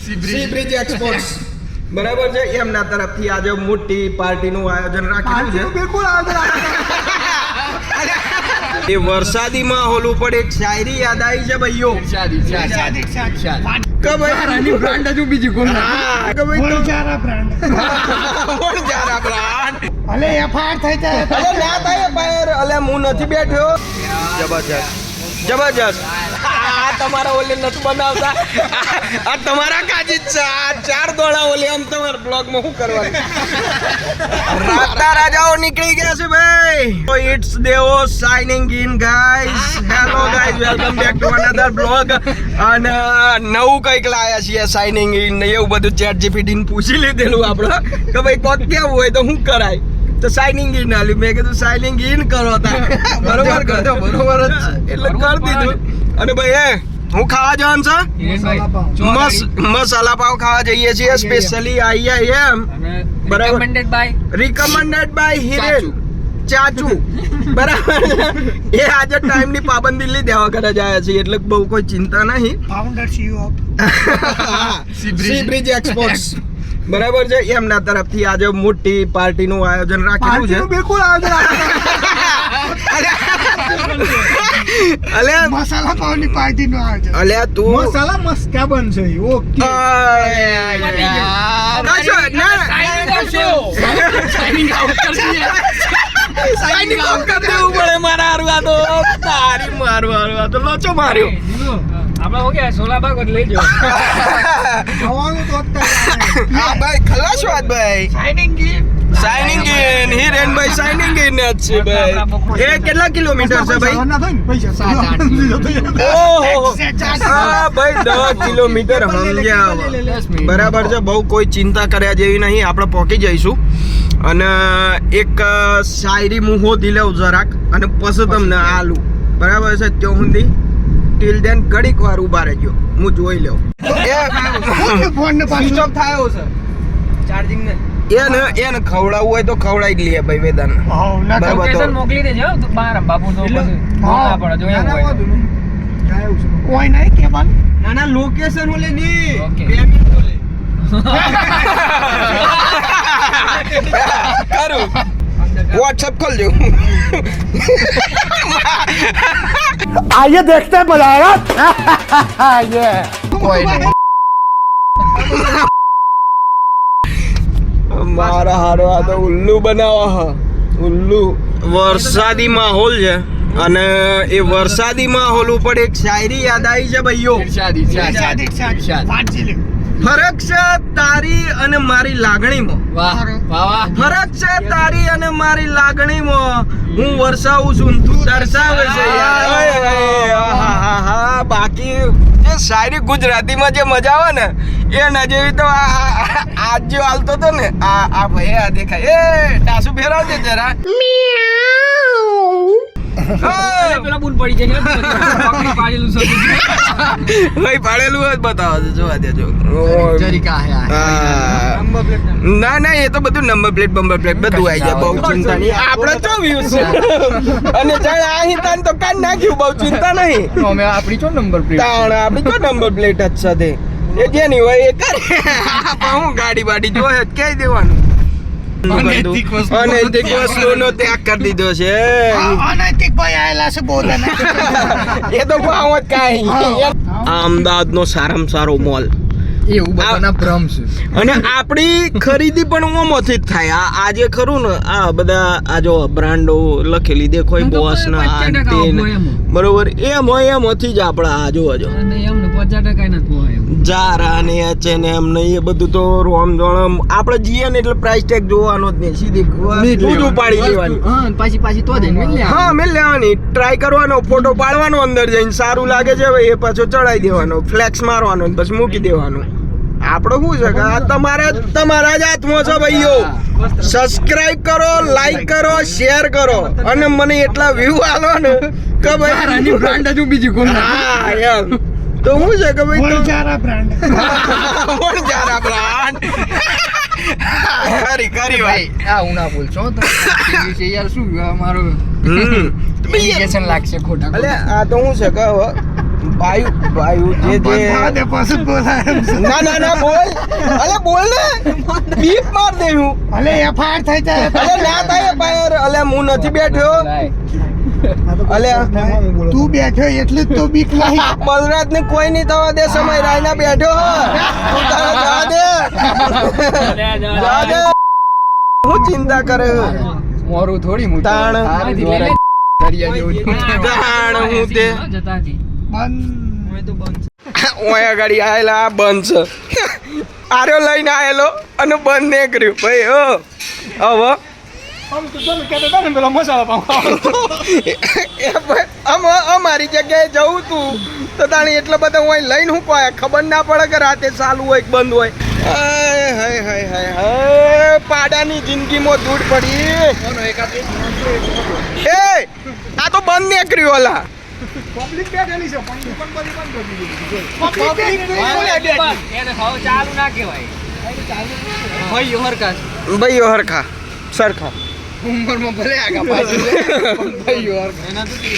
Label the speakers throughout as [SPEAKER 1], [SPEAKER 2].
[SPEAKER 1] C bridge exports બરાબર છે એમના તરફથી આજે મોટી પાર્ટીનું આયોજન રાખ્યું છે
[SPEAKER 2] બિલકુલ
[SPEAKER 1] એ વરસાદી માહોલ ઉપર એક શાયરી યાદ આવી છે ભાઈઓ કે ભાઈ
[SPEAKER 2] બ્રાન્ડ હજુ બીજી કોણ
[SPEAKER 1] કે ભાઈ
[SPEAKER 2] જારા બ્રાન્ડ
[SPEAKER 1] જારા બ્રાન્ડ
[SPEAKER 2] અલે એફઆઈઆર થઈ જાય
[SPEAKER 1] અલે ના થાય એફઆઈઆર અલે હું નથી બેઠ્યો જબરજસ્ત જબરજસ્ત આ તમારા ઓલે નથી બનાવતા આ તમારા કાજી જ છે આ ચાર દોડા ઓલે આમ તમારા બ્લોગમાં શું કરવાનું રાતા રાજાઓ નીકળી ગયા છે ભાઈ તો ઇટ્સ દેવો signing in guys hello guys welcome back to another blog અને નવું કંઈક લાયા છીએ સાઇનિંગ ઇન એવું બધું ચેટ જીપીટી ને પૂછી લીધેલું આપણે કે ભાઈ કોક કેવું હોય તો શું કરાય તો સાઇનિંગ ઇન આલ્યું મેં કીધું સાઇનિંગ ઇન કરો તા બરોબર કરજો બરોબર જ એટલે કરી દીધું અને ભાઈ હું ખાવા જવાનું છે મસાલા પાવ ખાવા જઈએ છીએ સ્પેશિયલી આઈઆઈએમ બરાબર રિકમેન્ડેડ બાય હિરેન ચાચુ બરાબર એ આજે ટાઈમની પાબંદી લીધા વગર જ આવ્યા છીએ એટલે બહુ કોઈ ચિંતા નહીં
[SPEAKER 2] founder CEO
[SPEAKER 1] C bridge exports બરાબર છે એમના તરફથી આજે મોટી પાર્ટીનું આયોજન રાખ્યું છે
[SPEAKER 2] બિલકુલ
[SPEAKER 1] અલે
[SPEAKER 2] મસાલા પાવની પાર્ટી નો આયોજન
[SPEAKER 1] અલે તું
[SPEAKER 2] મસાલા મસ્ત ક્યાં બનશે ઓકે
[SPEAKER 1] સાઈનિંગ આઉટ કરી દેવું પડે મારા હારવા તો તારી મારવા તો લોચો માર્યો
[SPEAKER 3] આપણે હો ગયા સોલાબાગ જ લઈ જાઓ
[SPEAKER 2] જવાનું તો
[SPEAKER 1] હા ભાઈ ખલાસ વાત ભાઈ signing in Hirenbhai signing in જ છે ભાઈ એ કેટલા કિલોમીટર છે ભાઈ ઓહો હા ભાઈ 10 કિલોમીટર સમજ્યા બરાબર છે બહુ કોઈ ચિંતા કર્યા જેવી નહીં આપણે પહોંચી જઈશું અને એક શાયરી મુહો દિલેવ જરાક અને પછી તમને આલુ બરાબર છે ત્યાં સુધી ટિલ દેન ઘડીક વાર ઉભા રહેજો હું જોઈ લઉં
[SPEAKER 2] ફોન ને
[SPEAKER 1] સ્વિચ ઓફ થયો છે ચાર્જિંગ ને એને ખવડાવવું હોય તો ખવડાવી જ લઈએ ભાઈ વેદાન
[SPEAKER 3] લોકેશન મોકલી દેજો તો બહાર બાપુ તો પછી ના પડે જોયા હોય
[SPEAKER 2] કોઈ નહીં કે બન
[SPEAKER 1] ના ના લોકેશન ઓલે ની
[SPEAKER 3] ઓકે.
[SPEAKER 1] પેમેન્ટ ઓલે કરું WhatsApp खोल
[SPEAKER 2] आइए देखते हैं मजा आएगा ये कोई नहीं
[SPEAKER 1] મારા હારો આ તો ઉલ્લુ બનાવો હ ઉલ્લુ વરસાદી માહોલ છે અને એ વરસાદી માહોલ ઉપર એક શાયરી યાદ આવી છે ભાઈઓ ફરક છે તારી અને મારી લાગણીમાં ફરક છે તારી અને મારી લાગણીમાં હું વરસાવું છું તું દર્શાવે છે યાર બાકી જે શાયરી ગુજરાતીમાં જે મજા આવે ને એના જેવી તો આજ જો હાલતો તો ને આ ભાઈ આ દેખાય એ ટાસુ ફેરવજે જરા
[SPEAKER 3] પેલા બૂન પડી જાય પકડી પાડેલું છે
[SPEAKER 1] ભાઈ પાડેલું જ બતાવો છો જોવા દેજો
[SPEAKER 3] જરીકા હે
[SPEAKER 1] ના ના એ તો બધું નંબર પ્લેટ બધું આવી જાય બહુ ચિંતા નહીં આપણે તો વ્યૂઝ છે અને જાણે અહીં તાન તો કાઢ નાખ્યું બહુ ચિંતા નહીં
[SPEAKER 3] અમે આપણી ચો નંબર પ્લેટ
[SPEAKER 1] તાણ આપણી તો નંબર પ્લેટ જ સાથે એ જેની હોય એ કરે હું ગાડી બાડી જોયે જ કહી દેવાનું અનૈતિક વસ્તુનો ત્યાગ કરી દીધો છે
[SPEAKER 2] अनैतिक भाई आयला से बोले ना
[SPEAKER 1] એ તો ભાવ જ કાંઈ અમદાવાદનો સારામાં સારો મોલ
[SPEAKER 3] એવું બધાના ભ્રમ છે
[SPEAKER 1] અને આપણી ખરીદી પણ ઓમાંથી જ થાય આજે ખરું ને આ બધા આ જો બ્રાન્ડો લખેલી દેખો બોસ ના બરોબર એમ હોય એમાંથી જ આપણા આ જોવા જો
[SPEAKER 3] એમને 50% નથી હોય
[SPEAKER 1] જારા ને H&M ને એ બધું તો રોમ જોણમ આપણે જીએ ને એટલે પ્રાઇસ ટેગ જોવાનો જ નહીં સીધી બધું પાડી લેવાની
[SPEAKER 3] હા પાછી તો દે મિલ લે
[SPEAKER 1] હા મિલ લેવાની ટ્રાય કરવાનો ફોટો પાડવાનો અંદર જઈને સારું લાગે છે હવે એ પાછો ચડાઈ દેવાનો ફ્લેક્સ મારવાનો પછી મૂકી દેવાનું આપણો શું છે કે આ તમારા જ હાથમાં છે ભાઈઓ સબસ્ક્રાઇબ કરો લાઈક કરો શેર કરો અને મને એટલા વ્યૂ આલો ને કે ભાઈ
[SPEAKER 3] બ્રાન્ડ હજુ બીજી કોણ
[SPEAKER 1] હા એમ તો શું છે કે ભાઈ
[SPEAKER 2] जारा ब्रांड
[SPEAKER 1] જારા બ્રાન્ડ કરી ભાઈ
[SPEAKER 3] આ હું ના બોલ છો તો છે યાર શું મારો ઇરિગેશન લાગશે ખોટા
[SPEAKER 1] અલે આ તો શું છે કે ભાઈ જે
[SPEAKER 2] બંધા દે પછી બોલાય એમ છે.
[SPEAKER 1] ના બોલ અલે બોલ ને બીપ માર દે હું
[SPEAKER 2] અલે એફઆઈઆર થઈ જાય
[SPEAKER 1] અલે ના થાય ભાઈ અલે હું નથી બેઠ્યો અલે
[SPEAKER 2] તું બેઠો એટલે જ તો બીક લાગી.
[SPEAKER 1] બલરાજ ને કોઈ નહીં થવા દે સમય રાયના બેઠો તું તારા જા દે હું ચિંતા કરે
[SPEAKER 3] મોરું થોડી મોટું
[SPEAKER 1] તાણ
[SPEAKER 3] તાણ
[SPEAKER 1] હું તે ઓય ગાડી આયેલા આ બંધ છે આર્યો લઈને આયેલો અને બંધ નહીં કર્યું ભાઈ હવે અમારી જગ્યાએ જવું તું તો તાણી એટલા બધા હું અહીં લઈને હું કહે ખબર ના પડે કે રાતે ચાલુ હોય કે બંધ હોય હાય પાડાની જિંદગીમાં ધૂળ પડી એ આ તો બંધ નહીં કર્યું ઓલા
[SPEAKER 2] પબ્લિક બેઠેલી છે પણ દુકાન બધી બંધ કરી દીધી.
[SPEAKER 3] એને ભાવ ચાલુ ના કહેવાય
[SPEAKER 1] ભાઈઓ હરખા સરખા
[SPEAKER 3] ઉંમરમાં ભલે આગા પાછું ભાઈ યાર એના તો
[SPEAKER 1] 16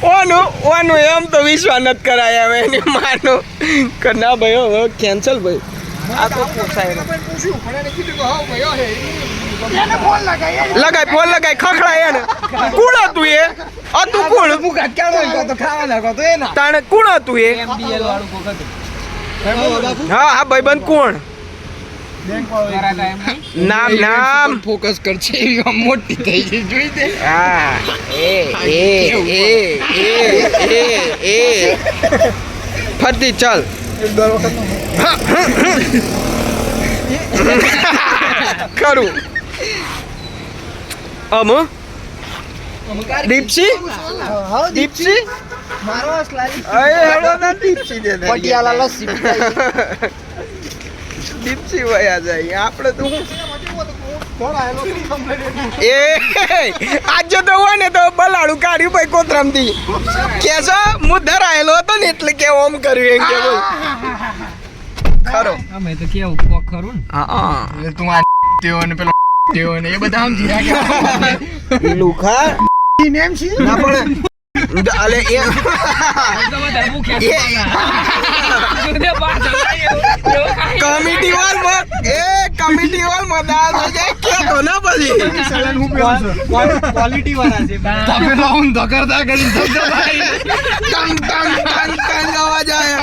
[SPEAKER 1] ઓનું એમ તો વિશ્વાસ નથી કરાય હવે એની માનું કે ના ભાઈ હવે કેન્સલ ભાઈ આ તો પોસાય
[SPEAKER 2] એને ફોન લગાય
[SPEAKER 1] લગાય ખખડાય એને કોણ હતું એ હતું કોણ તાણે કોણ હતું એ
[SPEAKER 3] એમબીએલ વાળું કોક હતું
[SPEAKER 1] હા ભાઈબંધ કોણ
[SPEAKER 3] મારા કાયમ
[SPEAKER 1] નામ
[SPEAKER 3] ફોકસ કરશે એવી મોટી થઈ ગઈ જોઈ દે
[SPEAKER 1] હા એ ફરતી ચાલ કરું દીપસી
[SPEAKER 2] મારો સ્લાઇડ
[SPEAKER 1] અરે હેડો ના દીપસી દે
[SPEAKER 3] પટિયાલા લસ્સી
[SPEAKER 1] દીપસી વયા જાય આપણે તો હું
[SPEAKER 2] કોણ આયેલો કમ્પ્લીટ
[SPEAKER 1] એ આજે તો હોય ને તો બલાડું કાઢ્યું ભાઈ કોતરામથી કેસો હું ધરાયેલો હતો ને એટલે કે ઓમ કર્યું એમ કે ભાઈ ખરો
[SPEAKER 3] અમે તો કેવું કોક ખરું ને
[SPEAKER 1] હા
[SPEAKER 3] એટલે તું આ તેઓ ને પેલો તેઓ ને એ બધા સમજી રાખ્યા
[SPEAKER 1] લુખા
[SPEAKER 2] નેમ છે
[SPEAKER 1] ના પડે અલે એ કમિટી વાળ મદાર થઈ જાય કે તો ના પછી
[SPEAKER 2] ક્વોલિટી વાળા છે
[SPEAKER 3] તમે લાઉન ધકરતા કરી ધકરતા
[SPEAKER 1] ટંગ અવાજ આવે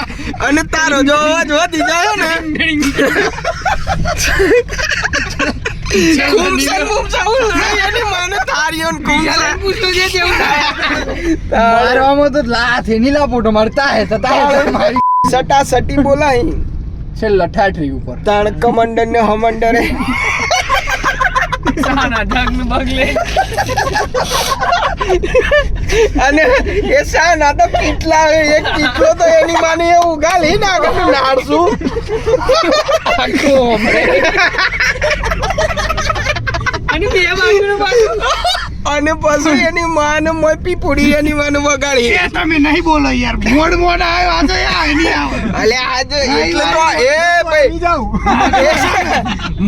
[SPEAKER 1] અને તારો જો અવાજ વધી જાય ને એની માને તારીઓન
[SPEAKER 3] મારવામાં તો લાથ એની લાપોટો મારતા હે તતા હે મારી
[SPEAKER 1] સટા સટી બોલાય
[SPEAKER 3] છે લઠાઠરી ઉપર
[SPEAKER 1] તાણ કમાન્ડર ને હમંડરે
[SPEAKER 3] સાના ઢગ મે બગલે
[SPEAKER 1] અને એ સાના તો કેટલા એક કેટલો તો એની માને એવું ગાલી ના કે નાડશું
[SPEAKER 3] અને બે બાજુનું પાછું
[SPEAKER 1] અને પછી એની માને મોપી પૂડી એની માને વગાડી
[SPEAKER 2] એ તમે નહીં બોલો યાર મોડ આવ્યો આ તો યાર નહીં આવે
[SPEAKER 1] અલે આજે એટલે તો એ ભાઈ
[SPEAKER 2] જાઉં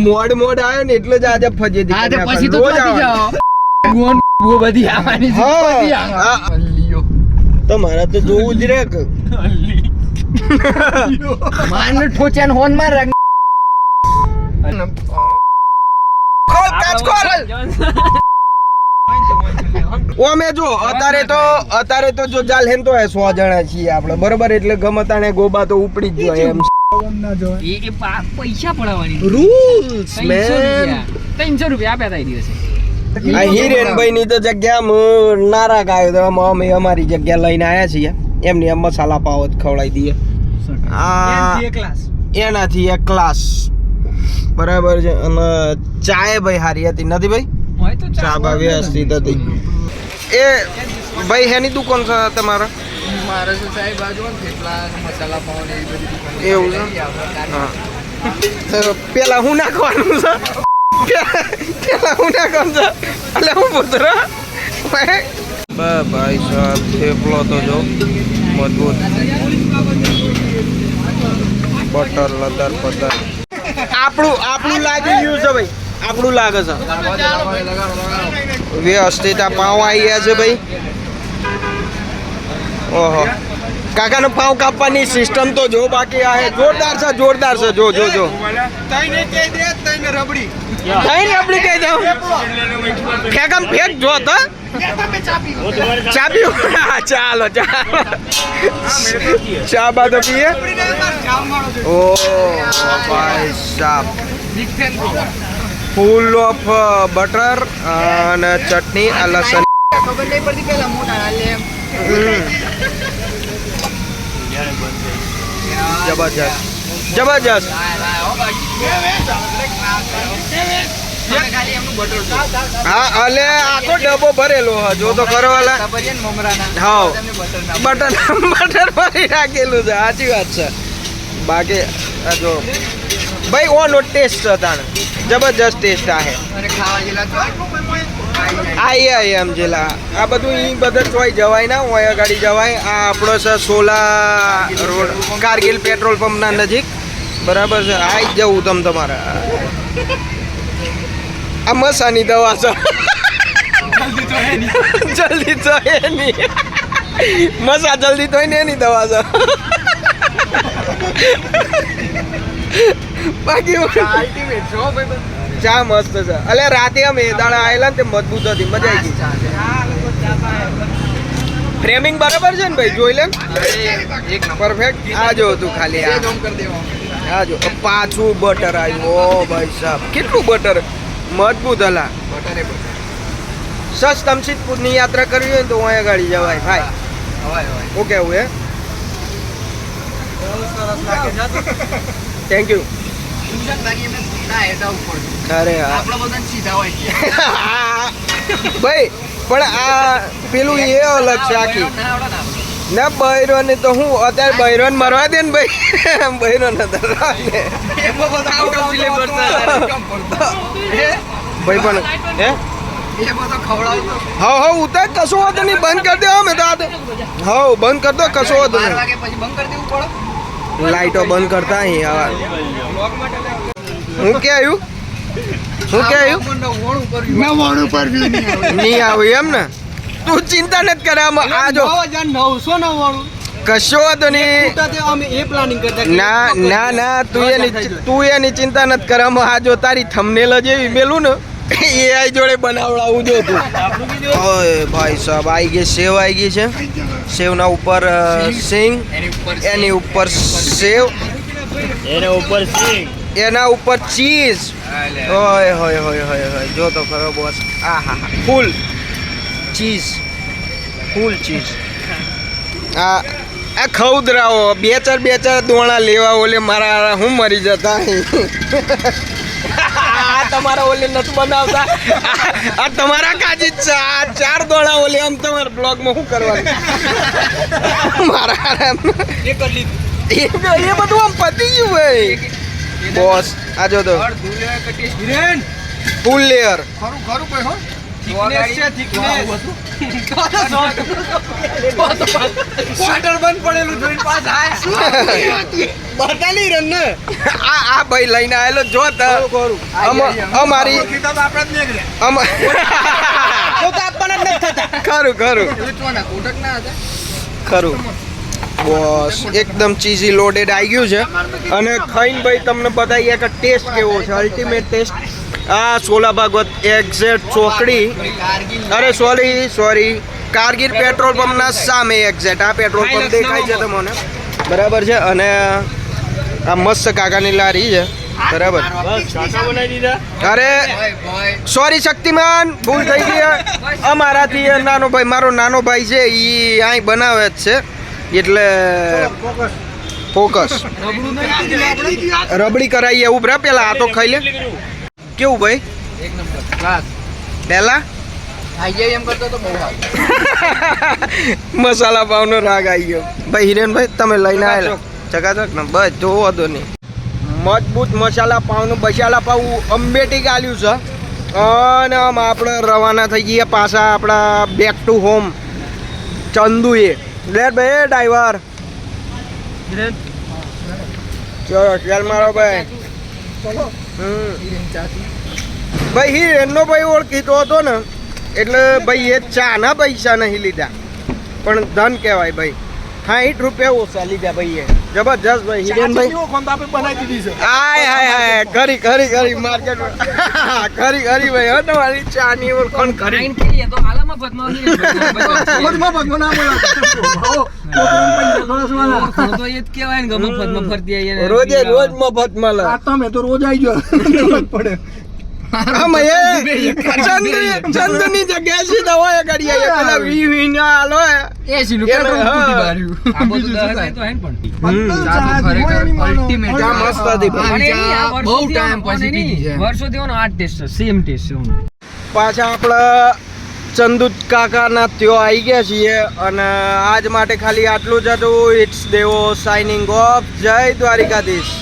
[SPEAKER 1] મોડ આવ્યો ને એટલે જ આજે ફજેદી
[SPEAKER 3] હા તો
[SPEAKER 1] કરી
[SPEAKER 3] પછી તો
[SPEAKER 1] રોજ
[SPEAKER 3] પતી
[SPEAKER 1] આવવાનું.
[SPEAKER 3] જાઓ ગોન બહુ બધી આવવાની છે
[SPEAKER 1] હા.
[SPEAKER 3] બધી આવવાની. લિયો
[SPEAKER 1] તો મારે તો જોવું જ રે કે
[SPEAKER 3] માન ઠોચ્યાન હોન માર રાખ
[SPEAKER 1] ખોલ કાચ ખોલ ઓમે જો અત્યારે તો જો જાલ હેન તો 100 જણા છીએ આપણે બરોબર એટલે ગમતાને ગોબા તો ઉપડી જ જોઈએ એમ
[SPEAKER 3] એ પૈસા પડાવવાની
[SPEAKER 1] રૂલ્સ
[SPEAKER 3] 300 રૂપિયા આપ્યા હતા એ દિવસે
[SPEAKER 1] આ હિરેનભાઈ ની તો જગ્યા નારા ગાયો તો અમે અમારી જગ્યા લઈને આયા છીએ એમની આમ મસાલા પાવ જ ખવડાવી દઈએ આ એનાથી એક ક્લાસ બરાબર છે અને ચાય ભાઈ હારી હતી નથી ભાઈ
[SPEAKER 3] હોય તો
[SPEAKER 1] ચા બા વ્યવસ્થિત હતી એ ભાઈ હેની દુકાન છે તમારા
[SPEAKER 3] મારે તો સાહેબ બાજુ થેપલા મસાલા પાવ ને એવી બધી દુકાન
[SPEAKER 1] એવું છે હા તો પેલા હું નાખવાનું છે પેલા હું નાખવાનું છે એટલે હું પુત્ર ભાઈ સાહેબ થેપલો તો જો મજબૂત બટર લદર પદર આપણું લાગી ગયું છે ભાઈ આપણું લાગે છે વ્યવસ્થિત આ પાઉં આવી ગયા છે ભાઈ. ઓહો કાકાનો પાઉં કાપવાની સિસ્ટમ તો જો બાકી આ હે જોરદાર છે જો
[SPEAKER 2] તઈને કહી દે તઈને રબડી
[SPEAKER 1] કઈ રબડી કહી દઉં ફેકમ ફેક જો તો ચા પીવું હા, ચાલો ચા બા તો પીએ. ઓ ભાઈ સાહેબ ફૂલ ઓફ બટર અને ચટણી આ લસણ જબરજસ્ત હા અલે આખો ડબ્બો ભરેલો હ જો તો કરો વાલા હા બટર ભરી રાખેલું છે સાચી વાત છે. બાકી આ જો ભાઈ ઓનો ટેસ્ટ છે તાણે જબરજસ્ત ટેસ્ટ આ હે આઈ એમ જેલા આ બધું ઈ બધા ચોઈ જવાય ના ઓય ગાડી જવાય. આ આપણો છે સોલા રોડ કારગિલ પેટ્રોલ પંપના નજીક બરાબર છે. આઈ જવું તમ તમારે આ મસાની દવા છે જલ્દી તો એની મસા જલ્દી તો એની દવા છે બાકી ચા મસ્ત છે. અલે રાતે અમે દાડા આવેલા ને તે મજબૂત હતી મજા આવી ગઈ. ફ્રેમિંગ બરાબર છે ને ભાઈ જોઈ લે પરફેક્ટ. આ જો તું ખાલી આ જો પાછું બટર આવ્યું. ઓ ભાઈ સાહેબ કેટલું બટર મજબૂત હલા. સચ તમસીદપુરની યાત્રા કરવી હોય ને તો અહીંયા ગાડી જવાય ભાઈ. ઓકે એવું હે થેન્ક યુ. અરે ભાઈ પણ આ પેલું એ અલગ છે આખી ના બૈરો ને તો હું અત્યારે બૈરો ને મરવા દે ને ભાઈ બૈરો ને ભાઈ પણ હે હા ઉતાર કશો વાંધો નહીં બંધ કરી દો અમે તો હા બંધ કરી દો કશો વાંધો નહીં. લાઈટો બંધ કરતા અહીં આવા હું કે આવ્યું નહીં આવ્યું એમ ને તું ચિંતા નથી કરે આ જો
[SPEAKER 2] 999
[SPEAKER 1] કશો વાંધો નહીં. ના તું એની ચિંતા નથી કરે આ જો તારી થંબનેલ જેવી મેલું ને AI જોડે બનાવડાવું જો તું. ઓય ભાઈ સાહેબ આવી ગઈ સેવ આવી ગઈ છે. સેવના ઉપર સિંગ એની ઉપર સેવ એના ઉપર ચીઝ. ઓય હોય હોય હોય હોય જો તો ખરો બોસ. આ હા હા ફૂલ ચીઝ આ આ ખવદરાવો બે ચાર દોણા લેવા ઓલે મારા હું મરી જતા આ તમારા ઓલે નથી બનાવતા આ તમારા કાજી જ છે. આ 4 દોણા ઓલે આમ તમારા બ્લોગમાં શું કરવાનું મારા એ બધું આમ પતી ગયું ભાઈ બોસ. આ જો તો ફૂલ લેયર આ ભાઈ લઈને આવેલો જો અમારી ખરું બોસ એકદમ ચીઝી લોડેડ આવી ગયું છે. અને ખાઈને ભાઈ તમને બતાવીએ કે ટેસ્ટ કેવો છે અલ્ટિમેટ ટેસ્ટ. આ સોલા ભાગવત એક્ઝેક્ટ ચોકડી અરે સોરી કારગિલ પેટ્રોલ પંપના સામે એક્ઝેક્ટ આ પેટ્રોલ પંપ દેખાય છે તમને બરાબર છે. અને આ મસ્ત કાકાની લારી છે બરાબર. અરે સોરી શક્તિમાન ભૂલ થઈ ગઈ અમારાથી નાનો ભાઈ મારો નાનો ભાઈ છે એ અહીં બનાવે જ છે એટલે ફોકસ રબડી કરાવીએ ઉભરા પેલા આ તો ખાઈ લે. કેવું ભાઈ પેલા મસાલા પાવનો રાગ આવી ગયો ભાઈ. હિરેનભાઈ તમે લઈને આવેલા ચકાચક ને બસ જોવો તો નહીં મજબૂત મસાલા પાવનું બસાલા પાવ અંબેટી ગાલ્યું છે. અને આમ આપણે રવાના થઈ ગયા પાછા આપણા બેક ટુ હોમ ચંદુએ. લેટ ભાઈ ડ્રાઈવર ચલો ચાલ મારો ભાઈ. ભાઈ હિરેનનો ભાઈ ઓળખીતો હતો ને એટલે ભાઈ એ ચાના પૈસા નહીં લીધા પણ ધન કહેવાય ભાઈ 60 રૂપિયા ઓછા લીધા ભાઈએ જબરજસ્ત ભાઈ હિરેનભાઈ
[SPEAKER 2] ચાચીની ઓળખાણ તો આપણે બનાવી દીધી છે.
[SPEAKER 1] આય હાય હાય ખરી માર્કેટ ખરી ભાઈ હો તમારી ચાની ઓળખાણ ખરી
[SPEAKER 3] આઈન કરીએ તો હાલમાં પદ્મા
[SPEAKER 2] મધમાં ભગવાન ના બોલાવો. છોકરાને પૈસા થોડા સુવાના.
[SPEAKER 3] તો એ જ કહેવાય ને ગમે પદ્મા ફરતી આવીએ ને.
[SPEAKER 1] રોજે રોજ મફત મળે
[SPEAKER 2] આ તમે તો રોજ આવી ગયો ખબર જ પડે.
[SPEAKER 1] આમાં એ ચંદની જગ્યાએ સીધા હોય ગાડી આવીએ પેલા વી ના હાલો
[SPEAKER 3] એ સીલું
[SPEAKER 1] એને,
[SPEAKER 3] પેટ્રોલ
[SPEAKER 1] હા.
[SPEAKER 3] ફૂટી બાર્યું. આ બધું દસ તો હે ને પણ.
[SPEAKER 2] પંદર
[SPEAKER 3] ચા તો
[SPEAKER 2] ચા
[SPEAKER 3] ખરેખર
[SPEAKER 2] હોય એની માનો.
[SPEAKER 3] ultimate.
[SPEAKER 1] ચા મસ્ત હતી ભાઈ.
[SPEAKER 3] અને એની આ
[SPEAKER 4] બહુ
[SPEAKER 3] વર્ષોથી
[SPEAKER 4] time
[SPEAKER 3] આનો
[SPEAKER 4] પછી
[SPEAKER 3] એની
[SPEAKER 4] પીધી છે.
[SPEAKER 3] વર્ષોથી આનો આ ટેસ્ટ છે સેમ ટેસ્ટ છે એનો.
[SPEAKER 1] પાછા આપણા ચંદુ કાકાના ત્યાં આવી ગયા છીએ અને આજ માટે ખાલી આટલું જ હતું. ઇટ્સ દેવો સાઇનિંગ ઓફ. જય દ્વારિકાધીશ.